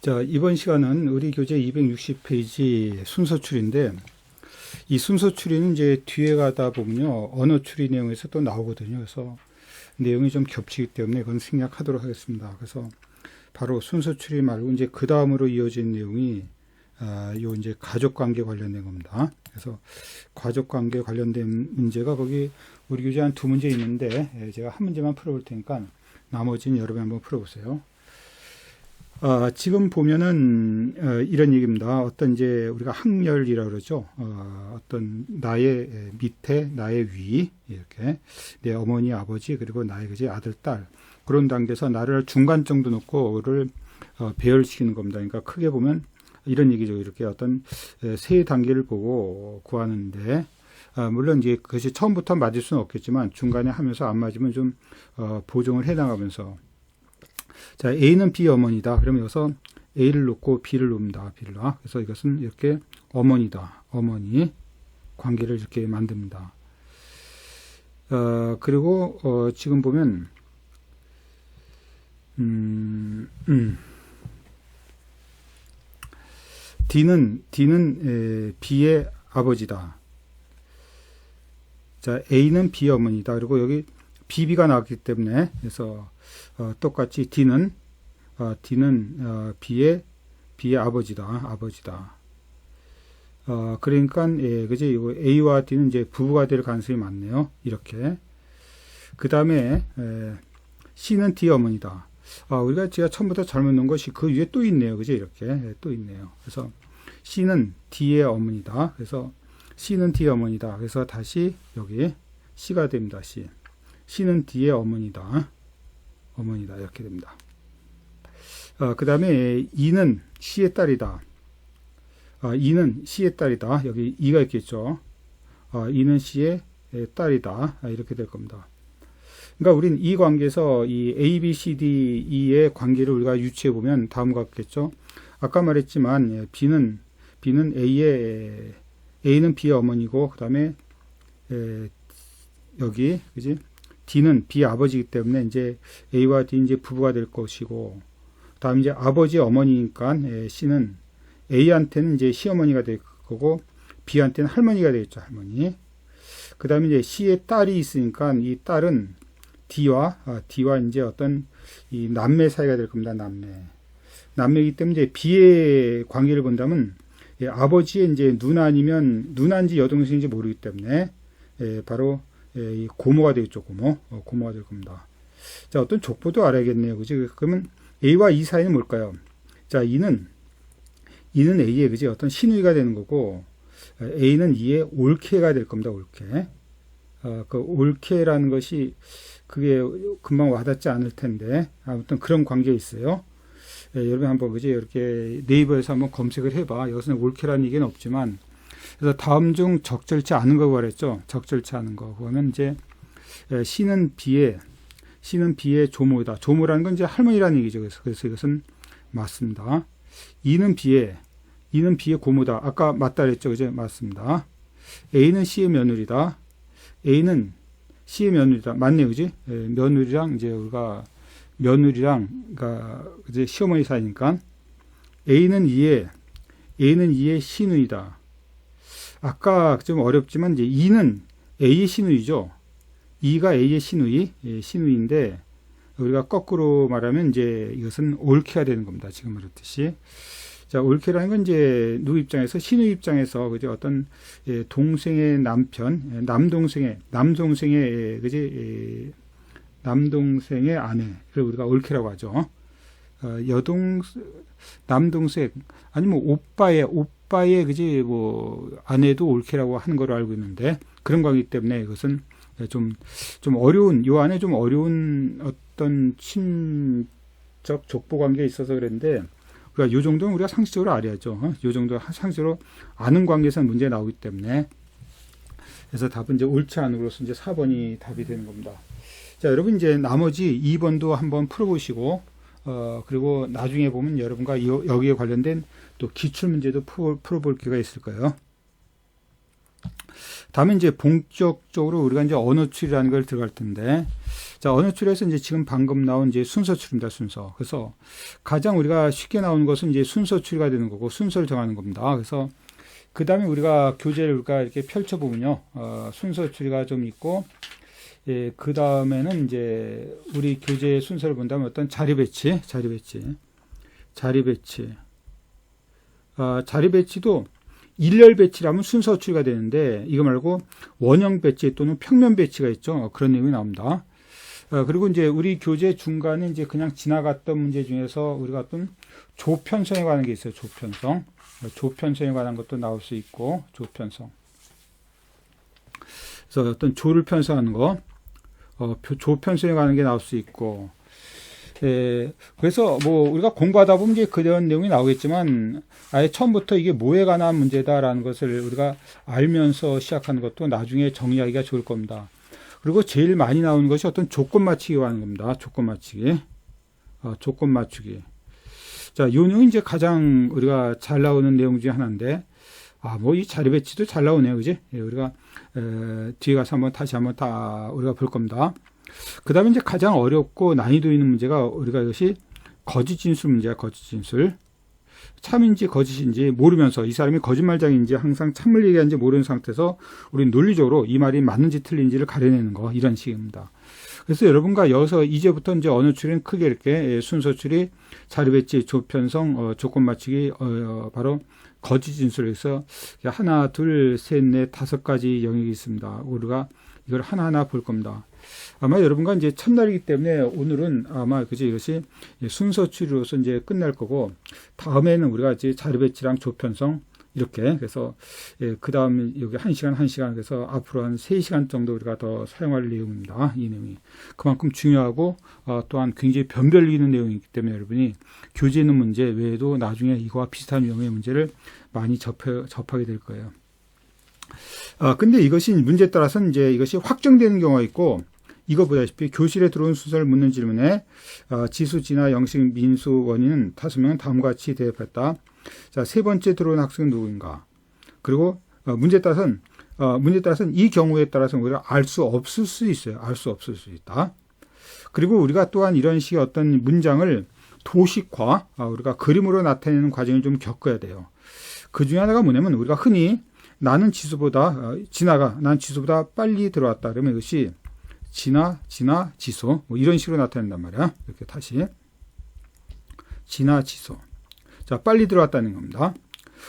자, 이번 시간은 우리 교재 260페이지 순서 추리인데, 이 순서 추리는 이제 뒤에 가다 보면요, 언어 추리 내용에서 또 나오거든요. 그래서 내용이 좀 겹치기 때문에 그건 생략하도록 하겠습니다. 그래서 바로 순서 추리 말고 이제 그 다음으로 이어진 내용이 요 이제 가족 관계 관련된 겁니다. 그래서 가족 관계 관련된 문제가 거기 우리 교재 한 두 문제 있는데, 제가 한 문제만 풀어볼 테니까 나머지는 여러분이 한번 풀어보세요. 지금 보면은 이런 얘기입니다. 어떤 이제 우리가 학렬이라고 그러죠. 어떤 나의 밑에, 나의 위, 이렇게 내 어머니, 아버지, 그리고 나의 그지 아들, 딸, 그런 단계에서 나를 중간 정도 놓고 그를 배열시키는 겁니다. 그러니까 크게 보면 이런 얘기죠. 이렇게 어떤 세 단계를 보고 구하는데, 물론 이제 그것이 처음부터 맞을 수는 없겠지만 중간에 하면서 안 맞으면 좀 보정을 해나가면서, 자, A는 B 어머니다. 그러면 여기서 A를 놓고 B를 놓습니다. B를 놔. 그래서 이것은 이렇게 어머니다. 어머니 관계를 이렇게 만듭니다. 그리고 지금 보면 D는 B의 아버지다. 자, A는 B 어머니다. 그리고 여기 BB가 나왔기 때문에 그래서 똑같이 D는 B의 아버지다. 그러니까 그지 A와 D는 이제 부부가 될 가능성이 많네요. 이렇게. 그 다음에 C는 D 어머니다. 제가 처음부터 잘못 놓은 것이 그 위에 또 있네요. 그지 이렇게 또 있네요. 그래서 C는 D의 어머니다. 그래서 C는 D의 어머니다. 그래서 다시 여기 C가 됩니다. C는 D의 어머니다. 이렇게 됩니다. 그 다음에 E는 C의 딸이다. E는 C의 딸이다. 여기 E가 있겠죠. E는 C의 딸이다. 이렇게 될 겁니다. 그러니까 우리는 이 관계에서 이 A, B, C, D, E의 관계를 우리가 유추해 보면 다음과 같겠죠. 아까 말했지만 B는 A는 B의 어머니고, 그 다음에 여기 그지? D는 B 아버지이기 때문에 이제 A와 D 이제 부부가 될 것이고, 다음 이제 아버지 어머니니까 C는 A한테는 이제 시어머니가 될 거고, B한테는 할머니가 되겠죠, 할머니. 그 다음에 이제 C의 딸이 있으니까 이 딸은 D와 이제 어떤 이 남매 사이가 될 겁니다, 남매이기 때문에 이제 B의 관계를 본다면 아버지의 이제 누나인지 여동생인지 모르기 때문에 바로 이 고모가 되겠죠. 고모가 될 겁니다. 자, 어떤 족보도 알아야겠네요. 그지? 그러면 A와 E 사이는 뭘까요? 자, E는 A의 그지? 어떤 신우이가 되는 거고, A는 E의 올케가 될 겁니다. 올케. 그 올케라는 것이 그게 금방 와닿지 않을 텐데, 아무튼 그런 관계가 있어요. 여러분 한번 그지? 이렇게 네이버에서 한번 검색을 해봐. 여기서는 올케라는 얘기는 없지만, 그래서 다음 중 적절치 않은 거 말했죠. 적절치 않은 거. 그거는 이제 C는 B의 조모다. 조모라는 건 이제 할머니라는 얘기죠. 그래서 이것은 맞습니다. E는 B의 고모다. 아까 맞다 그랬죠. 그죠? 맞습니다. A는 C의 며느리다. A는 C의 며느리다. 맞네요. 그지? 며느리랑 이제 우리가 그러니까 이제 시어머니 사이니까 A는 E의 시누이다. 아까 좀 어렵지만 이제 E는 A의 시누이죠. E가 A의 시누이인데 우리가 거꾸로 말하면 이제 이것은 올케가 되는 겁니다. 지금 말했듯이. 자, 올케라는 건 이제 누구 입장에서 시누이 입장에서 그죠? 어떤 동생의 남편, 남동생의 아내를 우리가 올케라고 하죠. 남동생 아니면 오빠의 그지 아내도 올케라고 하는 걸로 알고 있는데 그런 거기 때문에 이것은 좀 어려운 요 안에 좀 어려운 어떤 친적 족보 관계에 있어서 그랬는데 우리가 요 정도는 우리가 상식적으로 알아야죠. 요 정도 상식적으로 아는 관계에서 문제 나오기 때문에 그래서 답은 이제 옳지 않으로서 이제 4번이 답이 되는 겁니다. 자, 여러분 이제 나머지 2번도 한번 풀어보시고 그리고 나중에 보면 여러분과 여기에 관련된 또 기출문제도 풀어볼 기회가 있을 거예요. 다음에 이제 본격적으로 우리가 이제 언어 추리라는 걸 들어갈 텐데, 자, 언어출에서 이제 지금 방금 나온 이제 순서출입니다, 순서. 그래서 가장 우리가 쉽게 나오는 것은 이제 순서출이가 되는 거고, 순서를 정하는 겁니다. 그래서 그 다음에 우리가 교재를 우리가 이렇게 펼쳐보면요, 순서출이가 좀 있고, 예, 그 다음에는 이제 우리 교재의 순서를 본다면 어떤 자리 배치도 일렬 배치라면 순서 추리가 되는데 이거 말고 원형 배치 또는 평면 배치가 있죠. 그런 내용이 나옵니다. 그리고 이제 우리 교재 중간에 이제 그냥 지나갔던 문제 중에서 우리가 어떤 조편성에 관한 게 있어요. 조편성에 관한 것도 나올 수 있고, 조편성. 그래서 어떤 조를 편성하는 거, 조편성에 관한 게 나올 수 있고, 예, 그래서 뭐 우리가 공부하다 보면 이제 그런 내용이 나오겠지만 아예 처음부터 이게 뭐에 관한 문제다라는 것을 우리가 알면서 시작하는 것도 나중에 정리하기가 좋을 겁니다. 그리고 제일 많이 나오는 것이 어떤 조건 맞추기에 관한 겁니다. 조건 맞추기. 자, 이 내용이 이제 가장 우리가 잘 나오는 내용 중에 하나인데, 뭐 이 자리 배치도 잘 나오네요. 그지? 예, 우리가, 뒤에 가서 다시 한번 다 우리가 볼 겁니다. 그 다음에 이제 가장 어렵고 난이도 있는 문제가 우리가 이것이 거짓 진술 문제야, 거짓 진술. 참인지 거짓인지 모르면서 이 사람이 거짓말장인지 항상 참을 얘기하는지 모르는 상태에서 우리 논리적으로 이 말이 맞는지 틀린지를 가려내는 거, 이런 식입니다. 그래서 여러분과 여기서 이제부터 이제 언어 추리는 크게 이렇게 순서 추리, 자리 배치, 조편성, 조건 맞추기, 바로 거짓 진술에서 하나, 둘, 셋, 넷, 5가지 영역이 있습니다. 우리가 이걸 하나하나 볼 겁니다. 아마 여러분과 이제 첫날이기 때문에 오늘은 아마 이것이 순서 추리로서 이제 끝날 거고, 다음에는 우리가 이제 자리 배치랑 조편성 이렇게, 그래서 그 다음에 여기 1시간 그래서 앞으로 한 3시간 정도 우리가 더 사용할 내용입니다. 이 내용이 그만큼 중요하고 또한 굉장히 변별력 있는 내용이기 때문에 여러분이 교재에 있는 문제 외에도 나중에 이거와 비슷한 유형의 문제를 많이 접하게 될 거예요. 근데 이것이 문제에 따라서는 이제 이것이 확정되는 경우가 있고, 이거 보다시피 교실에 들어온 순서를 묻는 질문에 지수, 진화, 영식, 민수, 원인은 5명은 다음과 같이 대답했다. 자, 세 번째 들어온 학생은 누구인가? 그리고 문제에 따라서는 이 경우에 따라서는 우리가 알 수 없을 수 있어요. 알 수 없을 수 있다. 그리고 우리가 또한 이런 식의 어떤 문장을 도식화, 우리가 그림으로 나타내는 과정을 좀 겪어야 돼요. 그 중에 하나가 뭐냐면 우리가 흔히 나는 지수보다 빨리 들어왔다. 그러면 이것이 진화, 지수 뭐 이런 식으로 나타낸단 말이야. 이렇게 다시 진화, 지수. 자, 빨리 들어왔다는 겁니다.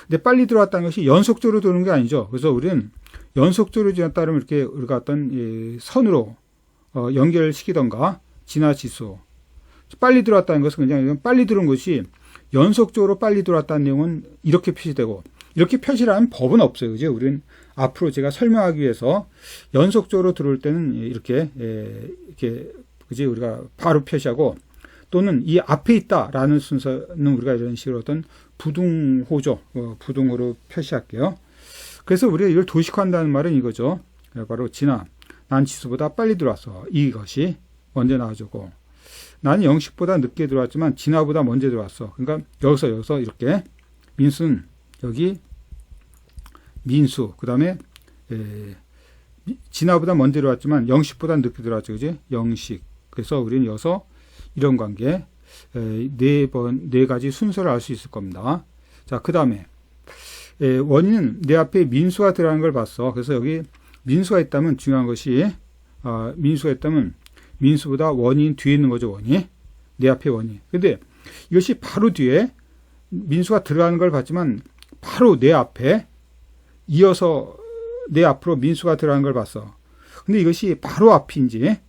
근데 빨리 들어왔다는 것이 연속적으로 들어오는 게 아니죠. 그래서 우리는 연속적으로 지났다 그러면 이렇게 우리가 어떤 선으로 연결시키던가 진화, 지수. 빨리 들어왔다는 것은 그냥 빨리 들어온 것이 연속적으로 빨리 들어왔다는 내용은 이렇게 표시되고, 이렇게 표시를 하는 법은 없어요. 그죠? 우리는 앞으로 제가 설명하기 위해서 연속적으로 들어올 때는 이렇게 그지? 우리가 바로 표시하고, 또는 이 앞에 있다라는 순서는 우리가 이런 식으로 어떤 부등호죠. 부등호로 표시할게요. 그래서 우리가 이걸 도식화한다는 말은 이거죠. 바로 진화. 난 지수보다 빨리 들어왔어. 이것이 먼저 나와주고, 나는 영식보다 늦게 들어왔지만 진화보다 먼저 들어왔어. 그러니까 여기서 이렇게 민수는 여기 민수, 그 다음에 진화보다 먼저 들어왔지만 영식보다 늦게 들어왔죠. 그지? 영식. 그래서 우리는 여기서 이런 관계 네 가지 순서를 알 수 있을 겁니다. 자, 그 다음에 원인은 내 앞에 민수가 들어가는 걸 봤어. 그래서 여기 민수가 있다면 중요한 것이 민수가 있다면 민수보다 원인 뒤에 있는 거죠. 원이 내 앞에 원이. 근데 이것이 바로 뒤에 민수가 들어가는 걸 봤지만 바로 내 앞에 이어서 내 앞으로 민수가 들어가는 걸 봤어. 근데 이것이 바로 앞인지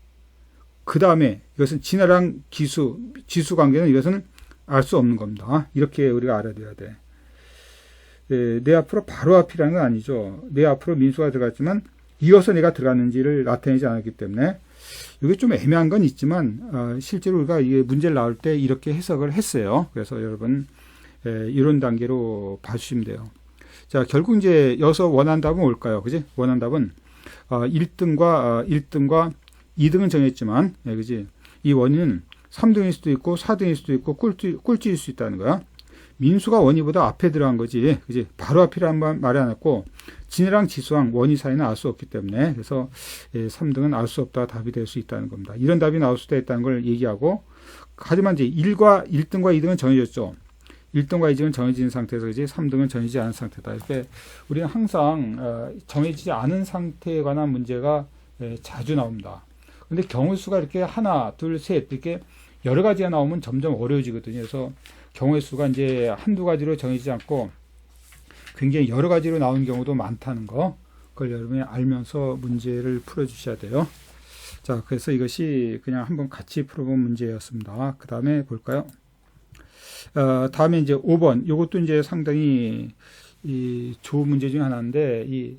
그 다음에 이것은 진화랑 지수 관계는 이것은 알 수 없는 겁니다. 이렇게 우리가 알아둬야 돼. 내 앞으로 바로 앞이라는 건 아니죠. 내 앞으로 민수가 들어갔지만 이어서 내가 들어갔는지를 나타내지 않았기 때문에 이게 좀 애매한 건 있지만 실제로 우리가 이게 문제를 나올 때 이렇게 해석을 했어요. 그래서 여러분 이런 단계로 봐주시면 돼요. 자, 결국 이제 여기서 원하는 답은 뭘까요? 그지? 원하는 답은 1등과 2등은 정했지만, 그지? 이 원인은 3등일 수도 있고 4등일 수도 있고 꼴찌일 수 있다는 거야. 민수가 원희보다 앞에 들어간 거지, 그지? 바로 앞이라는 말이 안 했고, 진해랑 지수랑 원희 사이는 알 수 없기 때문에, 그래서 3등은 알 수 없다 답이 될 수 있다는 겁니다. 이런 답이 나올 수도 있다는 걸 얘기하고, 하지만 이제 1등과 2등은 정해졌죠. 1등과 2등은 정해진 상태에서 이제 3등은 정해지지 않은 상태다. 이렇게 우리는 항상 정해지지 않은 상태에 관한 문제가 자주 나옵니다. 근데 경우 수가 이렇게 하나, 둘, 셋 이렇게 여러 가지가 나오면 점점 어려워지거든요. 그래서 경우의 수가 이제 한두 가지로 정해지지 않고 굉장히 여러 가지로 나오는 경우도 많다는 거, 그걸 여러분이 알면서 문제를 풀어주셔야 돼요. 자, 그래서 이것이 그냥 한번 같이 풀어본 문제였습니다. 그 다음에 볼까요? 다음에 이제 5번. 이것도 이제 상당히 좋은 문제 중에 하나인데, 이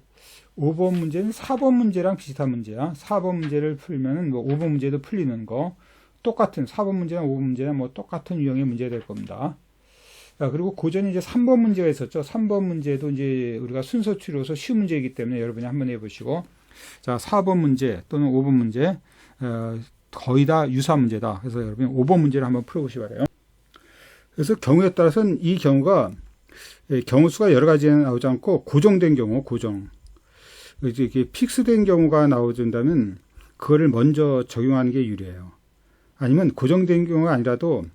5번 문제는 4번 문제랑 비슷한 문제야. 4번 문제를 풀면은 뭐 5번 문제도 풀리는 거. 똑같은 4번 문제나 5번 문제나 뭐 똑같은 유형의 문제가 될 겁니다. 그리고 고전에 이제 3번 문제가 있었죠. 3번 문제도 이제 우리가 순서 추려서 쉬운 문제이기 때문에 여러분이 한번 해보시고, 자, 4번 문제 또는 5번 문제, 거의 다 유사한 문제다. 그래서 여러분이 5번 문제를 한번 풀어보시기 바래요. 그래서 경우에 따라서는 이 경우가 경우 수가 여러 가지는 나오지 않고 고정된 경우, 이렇게 픽스된 경우가 나오준다면 그거를 먼저 적용하는 게 유리해요. 아니면 고정된 경우가 아니라도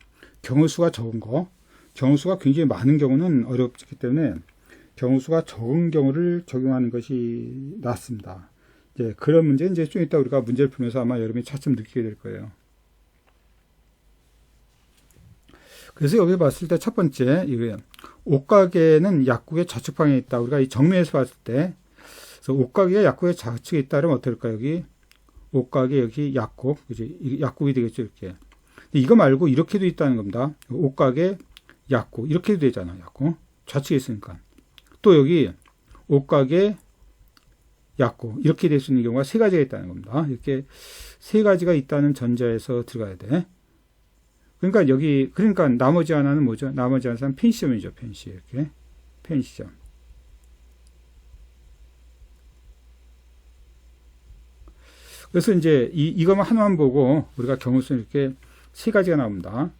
경우 수가 적은 거, 경우 수가 굉장히 많은 경우는 어렵기 때문에 경우 수가 적은 경우를 적용하는 것이 낫습니다. 이제 그런 문제 이제 좀 이따 우리가 문제를 풀면서 아마 여러분이 차츰 느끼게 될 거예요. 그래서 여기 봤을 때 첫 번째, 이거예요. 옷가게는 약국의 좌측 방향에 있다. 우리가 이 정면에서 봤을 때, 그래서 옷가게가 약국의 좌측에 있다면 어떨까요? 여기 옷가게, 여기 약국, 그지? 약국이 되겠죠, 이렇게. 근데 이거 말고 이렇게도 있다는 겁니다. 옷가게, 약국 이렇게도 되잖아. 약국 좌측에 있으니까. 또 여기 옷가게, 약국 이렇게 될 수 있는 경우가 세 가지가 있다는 겁니다. 이렇게 세 가지가 있다는 전제에서 들어가야 돼. 그러니까 나머지 하나는 뭐죠? 나머지 하나는 펜시점이죠. 펜시. 이렇게. 펜시점. 그래서 이제 이것만 하나만 보고 우리가 경우수는 이렇게 세 가지가 나옵니다.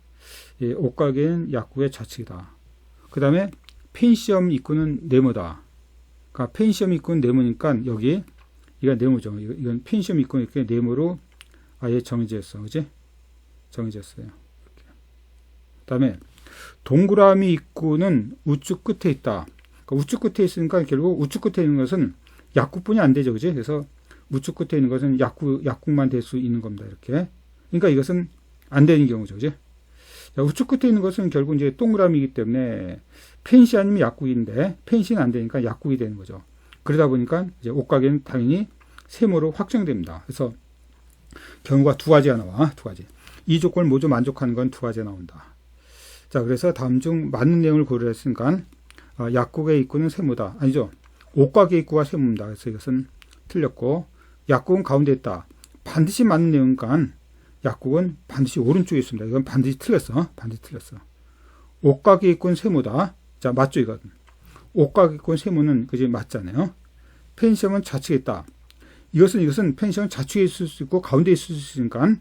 옷가게는 약국의 좌측이다. 그 다음에 펜시점 입구는 네모다. 그러니까 펜시점 입구는 네모니까 여기 이건 네모죠. 이건 펜시점 입구는 이렇게 네모로 아예 정해져 있어. 그지? 정해졌어요. 그 다음에 동그라미 입구는 우측 끝에 있다. 그러니까 우측 끝에 있으니까 결국 우측 끝에 있는 것은 약국뿐이 안 되죠. 그지? 그래서 우측 끝에 있는 것은 약국만 될 수 있는 겁니다. 이렇게. 그러니까 이것은 안 되는 경우죠. 그지? 자, 우측 끝에 있는 것은 결국 이제 동그라미이기 때문에 펜시 아니면 약국인데 펜시는 안 되니까 약국이 되는 거죠. 그러다 보니까 이제 옷가게는 당연히 세모로 확정됩니다. 그래서 경우가 두 가지가 나와. 두 가지. 이 조건을 모두 만족하는 건 두 가지가 나온다. 자, 그래서 다음 중 맞는 내용을 고려했으니까 약국의 입구는 세모다. 아니죠. 옷가게 입구가 세모입니다. 그래서 이것은 틀렸고, 약국은 가운데 있다. 반드시 맞는 내용이니까 약국은 반드시 오른쪽에 있습니다. 이건 반드시 틀렸어. 반드시 틀렸어. 옷가게 입구는 세모다. 자, 맞죠, 이건. 옷가게 입구는 세모는 그지 맞잖아요. 펜시점은 좌측에 있다. 이것은 펜시점은 좌측에 있을 수 있고 가운데 있을 수 있으니까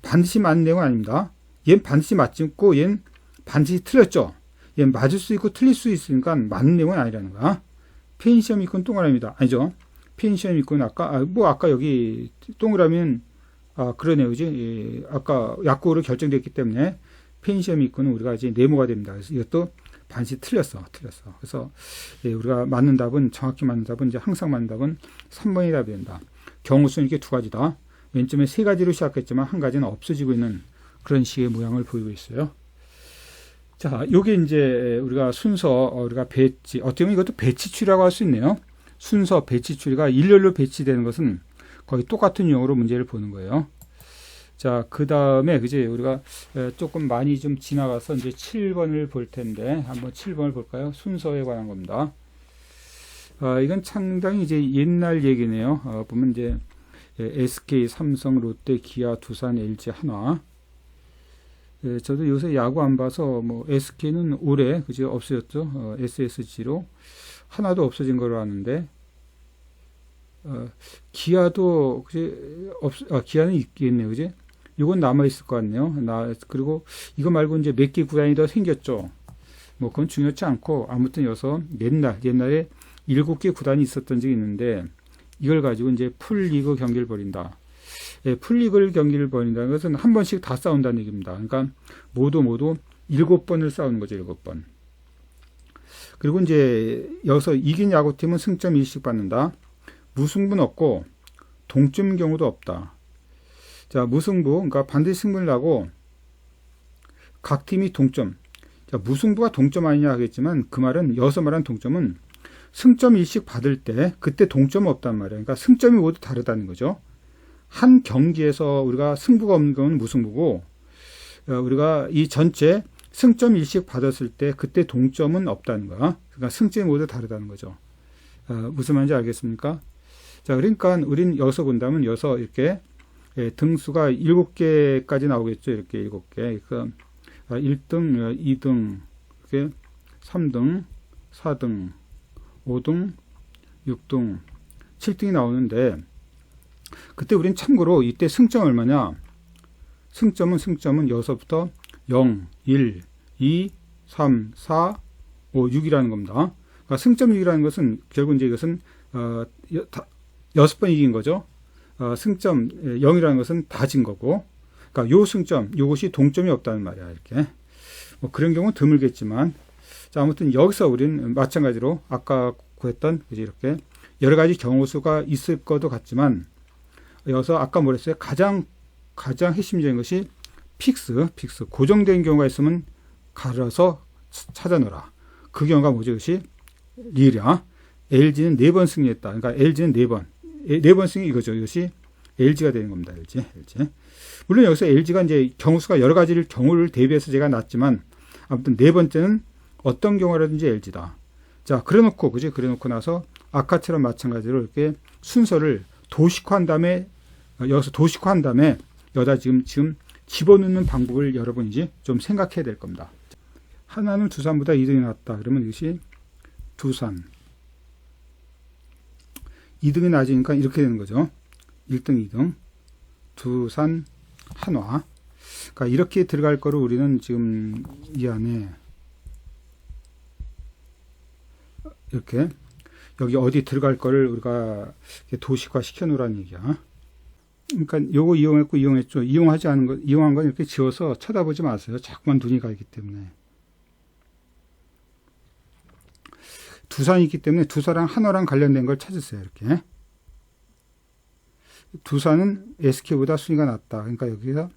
반드시 맞는 내용은 아닙니다. 얘는 반드시 맞고 얘는 반드시 틀렸죠. 얘는 맞을 수 있고 틀릴 수 있으니까 맞는 내용은 아니라는 거야. 펜시점 입구는 동그라미입니다. 아니죠. 펜시점 입구는 아까 여기 동그라미는 그러네요. 그지? 아까 약국으로 결정됐기 때문에 펜시점 입구는 우리가 이제 네모가 됩니다. 그래서 이것도 반드시 틀렸어. 그래서 우리가 맞는 답은, 정확히 맞는 답은, 이제 항상 맞는 답은 3번이 답이 된다. 경우수는 이렇게 두 가지다. 맨 처음에 세 가지로 시작했지만 한 가지는 없어지고 있는 그런 식의 모양을 보이고 있어요. 자, 요게 이제 우리가 순서, 우리가 배치, 어떻게 보면 이것도 배치추리라고 할 수 있네요. 순서 배치추리가 일렬로 배치되는 것은 거의 똑같은 유형으로 문제를 보는 거예요. 자, 그 다음에, 그지? 우리가 조금 많이 좀 지나가서 이제 7번을 볼 텐데, 한번 7번을 볼까요? 순서에 관한 겁니다. 이건 상당히 이제 옛날 얘기네요. 보면 이제 SK, 삼성, 롯데, 기아, 두산, LG, 한화. 저도 요새 야구 안 봐서 뭐 SK는 올해 그지 없어졌죠. SSG로 하나도 없어진 걸로 아는데 기아도 그지 기아는 있겠네요, 그지? 이건 남아 있을 것 같네요. 그리고 이거 말고 이제 몇 개 구단이 더 생겼죠. 뭐 그건 중요치 않고 아무튼 여기서 옛날에 7개 구단이 있었던 적이 있는데 이걸 가지고 이제 풀리그 경기를 벌인다. 예, 풀리그 경기를 벌인다는 것은 한 번씩 다 싸운다는 얘기입니다. 그러니까 모두 7번을 싸우는 거죠. 7번. 그리고 이제 여기서 이긴 야구팀은 승점 1씩 받는다. 무승부는 없고 동점 경우도 없다. 자, 무승부, 그러니까 반드시 승부를 나고 각 팀이 동점. 자, 무승부가 동점 아니냐 하겠지만 그 말은 여기서 말한 동점은 승점 1씩 받을 때 그때 동점은 없단 말이에요. 그러니까 승점이 모두 다르다는 거죠. 한 경기에서 우리가 승부가 없는 건 무승부고 우리가 이 전체 승점 1씩 받았을 때 그때 동점은 없다는 거야. 그러니까 승점이 모두 다르다는 거죠. 무슨 말인지 알겠습니까? 자, 그러니까 우리는 여기서 본다면 여기서 이렇게 등수가 7개까지 나오겠죠. 이렇게 7개. 그러니까 1등, 2등, 이렇게 3등, 4등, 5등, 6등, 7등이 나오는데 그때 우린 참고로 이때 승점 얼마냐? 승점은 여기서부터 0, 1, 2, 3, 4, 5, 6이라는 겁니다. 그러니까 승점 6이라는 것은 결국 이제 이것은 6번 이긴 거죠. 승점 0이라는 것은 다 진 거고, 그러니까 요 승점, 요것이 동점이 없다는 말이야. 이렇게 뭐 그런 경우는 드물겠지만, 자, 아무튼 여기서 우리는 마찬가지로 아까 구했던 이렇게 여러 가지 경우수가 있을 것도 같지만 여기서 아까 뭐랬어요? 가장 핵심적인 것이 픽스 고정된 경우가 있으면 갈아서 찾아놓으라. 그 경우가 뭐죠? 이것이 리라. LG는 4번 승리했다. 그러니까 LG는 4번 승리 이거죠. 이것이 LG가 되는 겁니다. LG. 물론 여기서 LG가 이제 경우수가 여러 가지를 경우를 대비해서 제가 놨지만 아무튼 4번째는 어떤 경우라든지 LG다. 자, 그래놓고 나서 아까처럼 마찬가지로 이렇게 순서를 도식화한 다음에 여기다 지금 집어넣는 방법을 여러분이 이제 좀 생각해야 될 겁니다. 하나는 두산보다 2등이 낮다. 그러면 이것이 두산. 2등이 낮으니까 이렇게 되는 거죠. 1등, 2등. 두산, 한화. 그러니까 이렇게 들어갈 거를 우리는 지금 이 안에 이렇게 여기 어디 들어갈 거를 우리가 도식화 시켜 놓으라는 얘기야. 그러니까 요거 이용했죠. 이용한 건 이렇게 지워서 쳐다보지 마세요. 자꾸만 눈이 가기 때문에. 두산이 있기 때문에 두산랑 한화랑 관련된 걸 찾으세요. 이렇게. 두산은 SK보다 순위가 낮다. 그러니까 여기서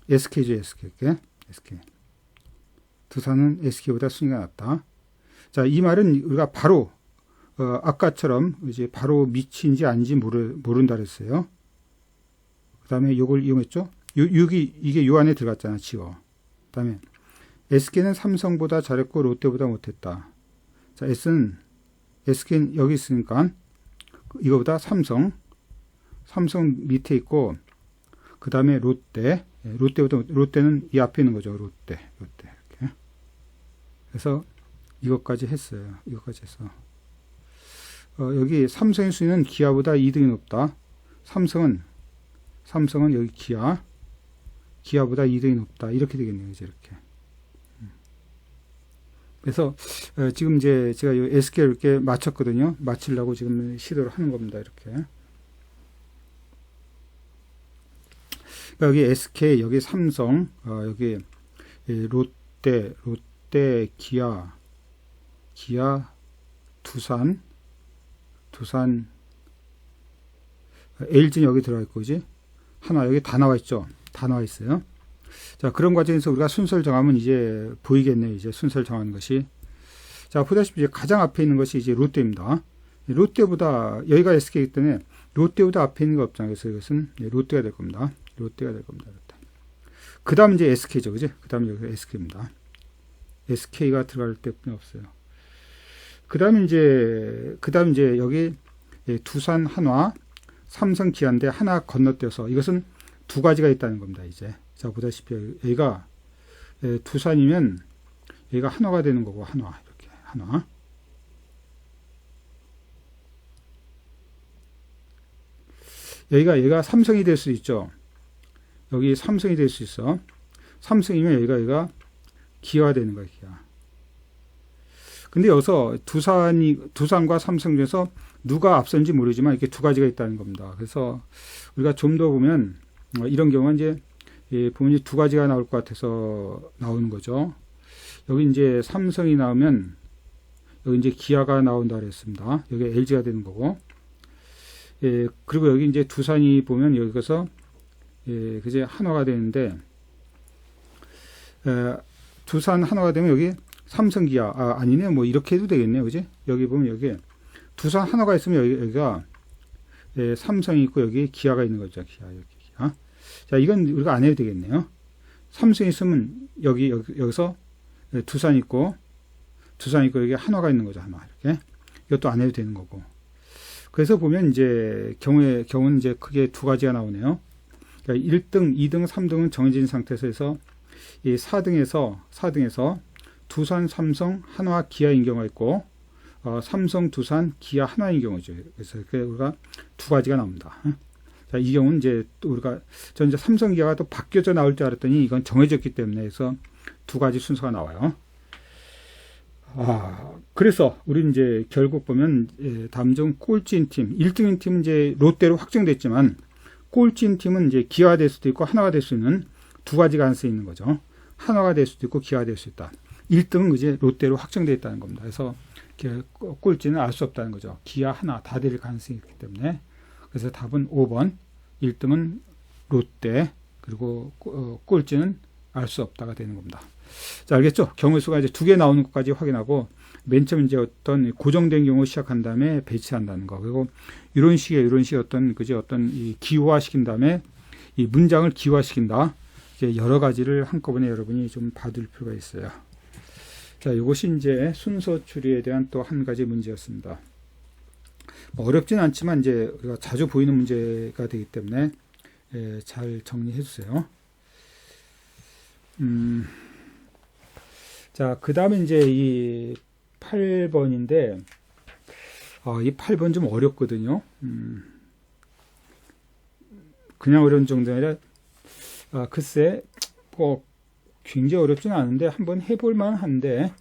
SK죠. 이렇게. SK. 두산은 SK보다 순위가 낮다. 자, 이 말은 우리가 바로 아까처럼 이제 바로 밑인지 아닌지 모른다 그랬어요. 그 다음에 요걸 이용했죠. 이게 요 안에 들어갔잖아. 지워. 그 다음에 SK는 삼성보다 잘했고 롯데보다 못했다. 자, SK는 여기 있으니까 이거보다 삼성 밑에 있고 그 다음에 롯데는 이 앞에 있는 거죠. 롯데 이렇게. 그래서 이것까지 했어요. 이것까지 해서 여기 삼성의 순위는 기아보다 2등이 높다. 삼성은 여기 기아보다 2등이 높다. 이렇게 되겠네요. 이제 이렇게. 그래서 지금 이제 제가 이 SK를 이렇게 맞췄거든요. 맞추려고 지금 시도를 하는 겁니다. 이렇게. 여기 SK, 여기 삼성, 여기 롯데, 기아, 두산, LG는 여기 들어가 있고, 그지? 하나 여기 다 나와 있죠? 다 나와 있어요. 자, 그런 과정에서 우리가 순서를 정하면 이제 보이겠네요. 이제 순서를 정하는 것이. 자, 보다시피 이제 가장 앞에 있는 것이 이제 롯데입니다. 롯데보다, 여기가 SK이기 때문에 롯데보다 앞에 있는 거 없잖아요. 그래서 이것은 롯데가 될 겁니다. 롯데. 그 다음 이제 SK죠. 그지? 그 다음 여기 SK입니다. SK가 들어갈 데뿐이 없어요. 그 다음 이제 여기 두산, 한화, 삼성, 기아인데 하나 건너뛰어서 이것은 두 가지가 있다는 겁니다. 이제. 자, 보다시피 여기가 두산이면 여기가 한화가 되는 거고, 한화. 이렇게. 한화. 여기가 삼성이 될 수 있죠. 여기 삼성이 될 수 있어. 삼성이면 여기가 기아가 되는 거야, 기아. 근데 여기서 두산과 삼성 중에서 누가 앞선지 모르지만 이렇게 두 가지가 있다는 겁니다. 그래서 우리가 좀 더 보면 이런 경우는 이제 보면 두 가지가 나올 것 같아서 나오는 거죠. 여기 이제 삼성이 나오면 여기 이제 기아가 나온다 그랬습니다. 여기 LG가 되는 거고. 그리고 여기 이제 두산이 보면 여기서 그제 한화가 되는데 두산 한화가 되면 여기 삼성 기아 아니네 뭐 이렇게 해도 되겠네요. 그지? 여기 보면 여기 두산 한화가 있으면 여기가 삼성이 있고 여기 기아가 있는 거죠. 기아 여기 기아. 자, 이건 우리가 안 해도 되겠네요. 삼성이 있으면 여기서 두산 있고 여기 한화가 있는 거죠. 한화 이렇게. 이것도 안 해도 되는 거고. 그래서 보면 이제 경우는 이제 크게 두 가지가 나오네요. 그러니까 1등, 2등, 3등은 정해진 상태에서 해서 이 4등에서 두산, 삼성, 한화, 기아인 경우가 있고 삼성, 두산, 기아, 한화인 경우죠. 그래서 우리가 두 가지가 나옵니다. 자, 이 경우는 이제 또 전 이제 삼성, 기아가 또 바뀌어져 나올 줄 알았더니 이건 정해졌기 때문에 해서 두 가지 순서가 나와요. 그래서 우리 이제 결국 보면 다음 중 꼴찌인 팀, 1등인 팀은 이제 롯데로 확정됐지만 꼴찌인 팀은 이제 기아가 될 수도 있고 한화가 될 수 있는 두 가지 가능성이 있는 거죠. 한화가 될 수도 있고 기아가 될 수 있다. 1등은 이제 롯데로 확정되어 있다는 겁니다. 그래서 꼴찌는 알 수 없다는 거죠. 기아, 한화 다 될 가능성이 있기 때문에. 그래서 답은 5번. 1등은 롯데, 그리고 꼴찌는 알 수 없다가 되는 겁니다. 자, 알겠죠? 경우수가 이제 두 개 나오는 것까지 확인하고, 맨 처음 이제 어떤 고정된 경우 시작한 다음에 배치한다는 거. 그리고 이런 식의 어떤 이 기호화시킨 다음에 이 문장을 기호화시킨다. 이제 여러 가지를 한꺼번에 여러분이 좀 봐둘 필요가 있어요. 자, 이것이 이제 순서 추리에 대한 또 한 가지 문제였습니다. 어렵진 않지만 이제 우리가 자주 보이는 문제가 되기 때문에 잘 정리해 주세요. 자, 그 다음에 이제 이 8번인데, 이 8번 좀 어렵거든요. 그냥 어려운 정도가 아니라, 글쎄, 뭐, 굉장히 어렵지는 않은데, 한번 해볼만 한데,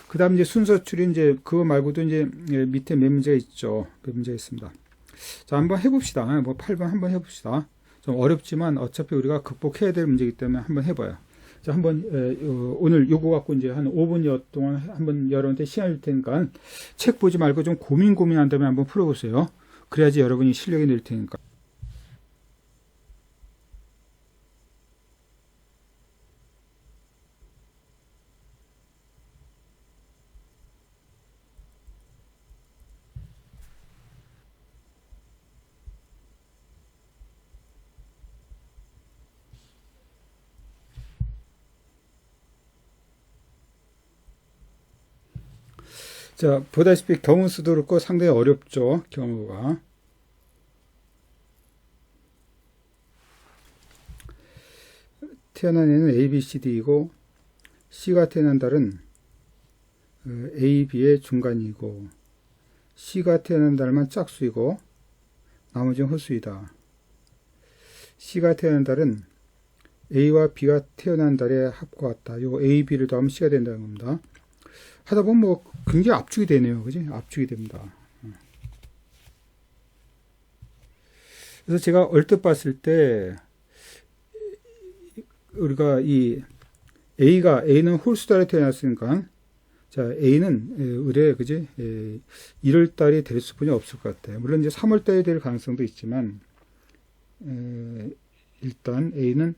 그 다음 이제 순서 추리, 이제, 그거 말고도 이제, 밑에 몇 문제가 있죠. 몇 문제가 있습니다. 자, 한번 해봅시다. 뭐, 8번 한번 해봅시다. 좀 어렵지만, 어차피 우리가 극복해야 될 문제이기 때문에 한번 해봐요. 자, 한번, 오늘 요거 갖고 이제 한 5분 동안 한번 여러분한테 시간 줄 테니까, 책 보지 말고 좀 고민한 다음에 한번 풀어보세요. 그래야지 여러분이 실력이 늘 테니까. 자, 보다시피 경우 수도 그렇고 상당히 어렵죠. 경우가. 태어난 애는 A, B, C, D이고 C가 태어난 달은 A, B의 중간이고 C가 태어난 달만 짝수이고 나머지는 홀수이다. C가 태어난 달은 A와 B가 태어난 달의 합과 같다. 요 A, B를 더하면 C가 된다는 겁니다. 하다 보면 뭐 굉장히 압축이 되네요. 그지? 압축이 됩니다. 그래서 제가 얼뜻 봤을 때 우리가 이 A는 홀수달에 태어났으니까 자, A는 의뢰 그지? 1월 달이 될 수뿐이 없을 것 같아요. 물론 이제 3월 달이 될 가능성도 있지만 일단 A는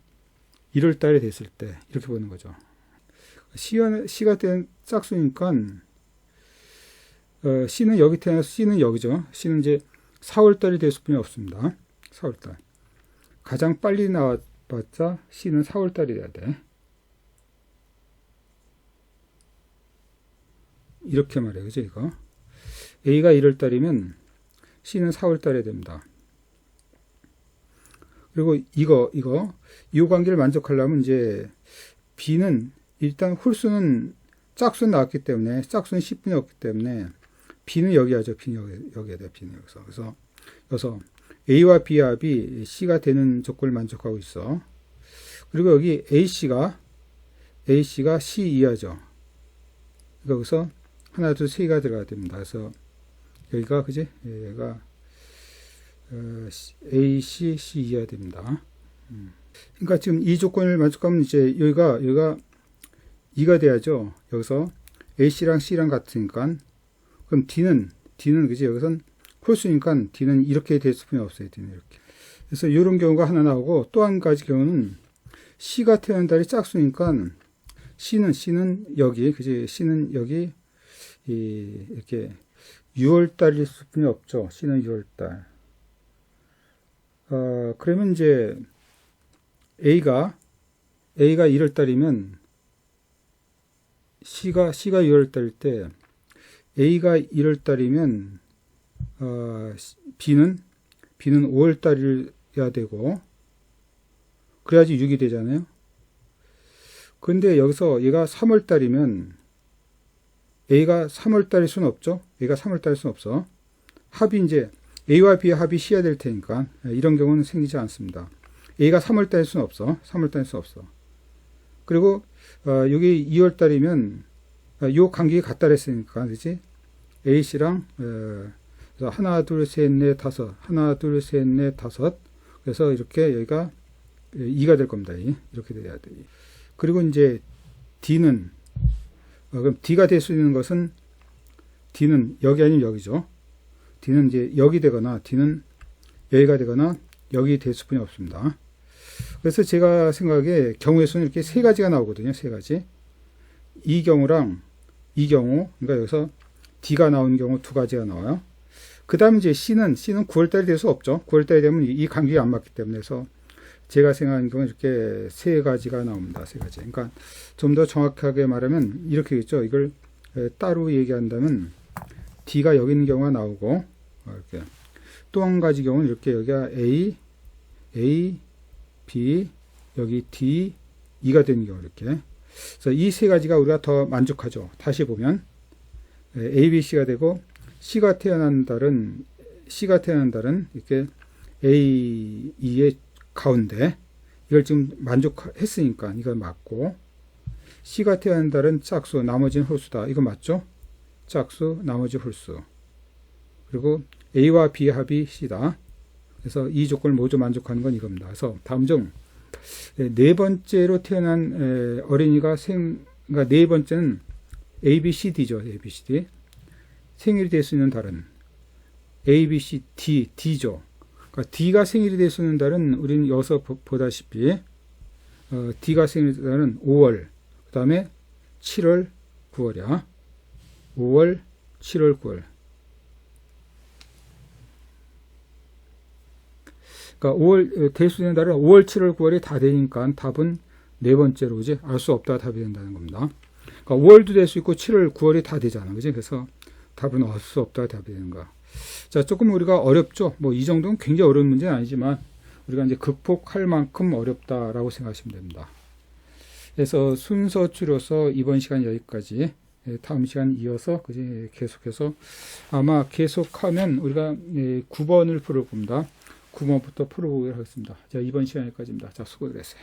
1월 달이 됐을 때 이렇게 보는 거죠. C가 된 짝수니까 C는 여기 태어나서 C는 여기죠. C는 이제 4월달이 될 수뿐이 없습니다. 4월달. 가장 빨리 나와봤자 C는 4월달이 돼야 돼. 이렇게 말해요. 그죠? 이거. A가 1월달이면 C는 4월달에 됩니다. 그리고 이 관계를 만족하려면 이제 B는 일단 홀수는 짝수는 나왔기 때문에 짝수는 10분이 없기 때문에 B는 여기 하죠. B는 여기에 돼. B는 여기서. 그래서 A와 B 합이 C가 되는 조건을 만족하고 있어. 그리고 여기 AC가 C 이하죠. 여기서 하나, 둘, 세 개가 들어가야 됩니다. 그래서 여기가 그지? 얘가 A, C, C 이해야 됩니다. 그러니까 지금 이 조건을 만족하면 이제 여기가 2가 돼야죠. 여기서 AC랑 C랑 같으니까 그럼 D는 그지? 여기선 홀수니까 D는 이렇게 될 수뿐이 없어요. D는 이렇게. 그래서 이런 경우가 하나 나오고 또 한 가지 경우는 C가 태어난 달이 짝수니까 C는 여기 그지? C는 여기 이렇게 6월달일 수뿐이 없죠. C는 6월달. 그러면 이제 A가 1월달이면 C가 6월달일 때 A가 1월달이면 B는 5월달이어야 되고 그래야지 6이 되잖아요. 근데 여기서 얘가 3월달이면 A가 3월달일 수는 없죠. A가 3월달일 수는 없어. 합이 이제 A와 B의 합이 C야 될 테니까 이런 경우는 생기지 않습니다. A가 3월달일 수는 없어. 3월달일 수는 없어. 그리고 여기 2월달이면 요 간격이 같다 그랬으니까 그렇지? AC랑 그래서 하나, 둘, 셋, 넷, 다섯. 하나, 둘, 셋, 넷, 다섯. 그래서 이렇게 여기가 2가 될 겁니다. 이렇게 돼야 돼. 그리고 이제 D는 그럼 D가 될 수 있는 것은 D는 여기 아니면 여기죠. D는 이제 여기 되거나 D는 여기가 되거나 여기 될 수뿐이 없습니다. 그래서 제가 생각에 경우의 수는 이렇게 세 가지가 나오거든요. 세 가지. 이 경우랑 이 경우, 그러니까 여기서 D가 나오는 경우 두 가지가 나와요. 그 다음 이제 C는 9월달이 될 수 없죠. 9월달이 되면 이 간격이 안 맞기 때문에 해서 제가 생각하는 경우는 이렇게 세 가지가 나옵니다. 세 가지. 그러니까 좀 더 정확하게 말하면 이렇게 있죠. 이걸 따로 얘기한다면 D가 여기 있는 경우가 나오고 이렇게 또 한 가지 경우는 이렇게 여기가 A, B, 여기 D, E가 되는 경우 이렇게. 그래서 이 세 가지가 우리가 더 만족하죠. 다시 보면 A, B, C가 되고 C가 태어난 달은 이렇게 A, E의 가운데 이걸 지금 만족했으니까 이걸 맞고 C가 태어난 달은 짝수, 나머지는 홀수다. 이거 맞죠? 짝수, 나머지 홀수. 그리고 A와 B의 합이 C다. 그래서 이 조건을 모두 만족하는 건 이겁니다. 그래서 다음 중 네 번째로 태어난 어린이가 그러니까 네 번째는 A, B, C, D죠. A, B, C, D. 생일이 될 수 있는 달은 A, B, C, D, D죠. 그러니까 D가 생일이 될 수 있는 달은 우리는 여기서 보다시피 D가 생일이 될 달은 5월, 그 다음에 7월, 9월이야. 5월, 7월, 9월. 그러니까 5월 될 수 있는 달은 5월, 7월, 9월이 다 되니까 답은 네 번째로 이제 알 수 없다 답이 된다는 겁니다. 그러니까 5월도 될 수 있고 7월, 9월이 다 되잖아, 그지? 그래서 답은 알 수 없다 답이 되는 거야. 자, 조금 우리가 어렵죠. 뭐 이 정도는 굉장히 어려운 문제는 아니지만 우리가 이제 극복할 만큼 어렵다라고 생각하시면 됩니다. 그래서 순서 추려서 이번 시간 여기까지. 다음 시간 이어서 그지 계속해서 아마 계속하면 우리가 9번을 풀어봅니다. 9번부터 풀어보도록 하겠습니다. 자, 이번 시간 여기까지입니다. 자, 수고들 했어요.